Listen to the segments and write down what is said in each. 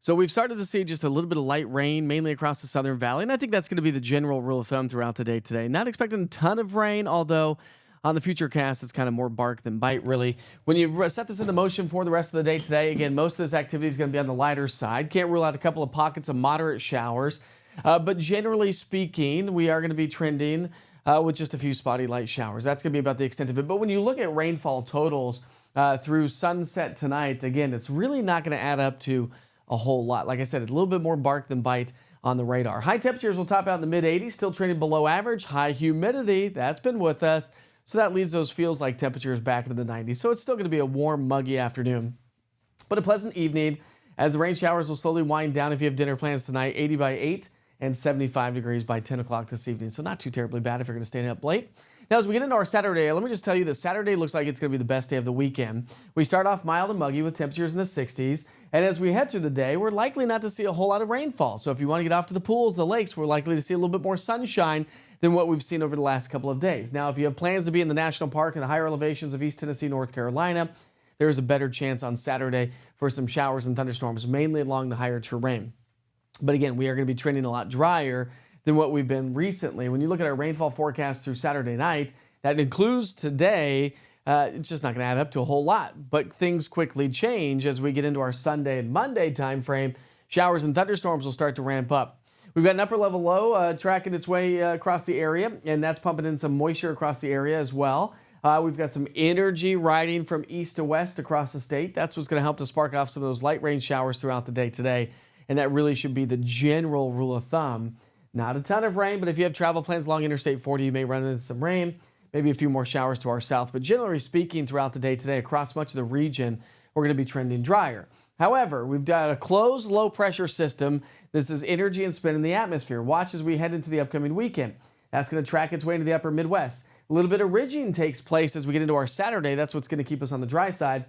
So we've started to see just a little bit of light rain, mainly across the Southern Valley. And I think that's going to be the general rule of thumb throughout the day today. Not expecting a ton of rain, although on the future cast, it's kind of more bark than bite, really. When you set this into motion for the rest of the day today, again, most of this activity is going to be on the lighter side. Can't rule out a couple of pockets of moderate showers. But generally speaking, we are going to be trending with just a few spotty light showers. That's going to be about the extent of it. But when you look at rainfall totals through sunset tonight, again, it's really not going to add up to a whole lot. Like I said, a little bit more bark than bite on the radar. High temperatures will top out in the mid-80s, still trending below average. High humidity, that's been with us. So that leads those feels like temperatures back into the 90s. So it's still going to be a warm, muggy afternoon. But a pleasant evening as the rain showers will slowly wind down if you have dinner plans tonight. 80 by 8 and 75 degrees by 10 o'clock this evening. So not too terribly bad if you're going to stay up late. Now, as we get into our Saturday, let me just tell you that Saturday looks like it's going to be the best day of the weekend. We start off mild and muggy with temperatures in the 60s. And as we head through the day, we're likely not to see a whole lot of rainfall. So if you want to get off to the pools, the lakes, we're likely to see a little bit more sunshine than what we've seen over the last couple of days. Now, if you have plans to be in the national park and the higher elevations of East Tennessee, North Carolina, there is a better chance on Saturday for some showers and thunderstorms, mainly along the higher terrain. But again, we are going to be trending a lot drier than what we've been recently. When you look at our rainfall forecast through Saturday night, that includes today. It's just not going to add up to a whole lot. But things quickly change as we get into our Sunday and Monday time frame. Showers and thunderstorms will start to ramp up. We've got an upper level low tracking its way across the area, and that's pumping in some moisture across the area as well. We've got some energy riding from east to west across the state. That's what's going to help to spark off some of those light rain showers throughout the day today. And that really should be the general rule of thumb. Not a ton of rain, but if you have travel plans along Interstate 40, you may run into some rain. Maybe a few more showers to our south. But generally speaking, throughout the day today, across much of the region, we're going to be trending drier. However, we've got a closed low-pressure system. This is energy and spin in the atmosphere. Watch as we head into the upcoming weekend. That's going to track its way into the upper Midwest. A little bit of ridging takes place as we get into our Saturday. That's what's going to keep us on the dry side.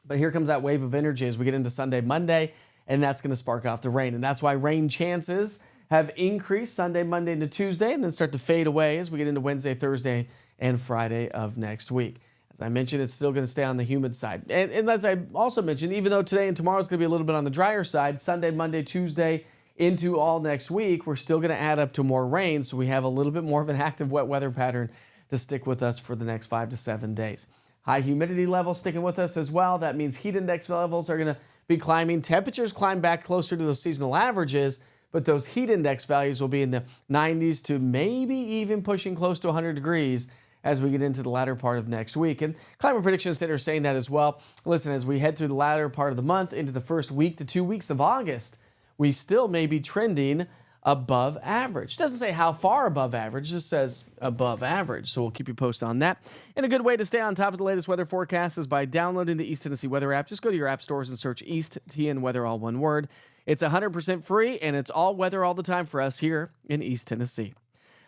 But here comes that wave of energy as we get into Sunday, Monday, and that's going to spark off the rain. And that's why rain chances have increased Sunday, Monday, into Tuesday, and then start to fade away as we get into Wednesday, Thursday, and Friday of next week. As I mentioned, it's still going to stay on the humid side. And as I also mentioned, even though today and tomorrow is going to be a little bit on the drier side, Sunday, Monday, Tuesday, into all next week, we're still going to add up to more rain, so we have a little bit more of an active wet weather pattern to stick with us for the next 5 to 7 days. High humidity levels sticking with us as well. That means heat index levels are going to be climbing. Temperatures climb back closer to those seasonal averages, but those heat index values will be in the 90s to maybe even pushing close to 100 degrees as we get into the latter part of next week. And Climate Prediction Center is saying that as well. Listen, as we head through the latter part of the month into the first week to 2 weeks of August, we still may be trending above average. Doesn't say how far above average, just says above average. So we'll keep you posted on that. And a good way to stay on top of the latest weather forecast is by downloading the East Tennessee Weather app. Just go to your app stores and search East TN Weather, all one word. It's 100% free, and it's all weather all the time for us here in East Tennessee.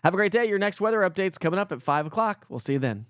Have a great day. Your next weather update's coming up at 5 o'clock. We'll see you then.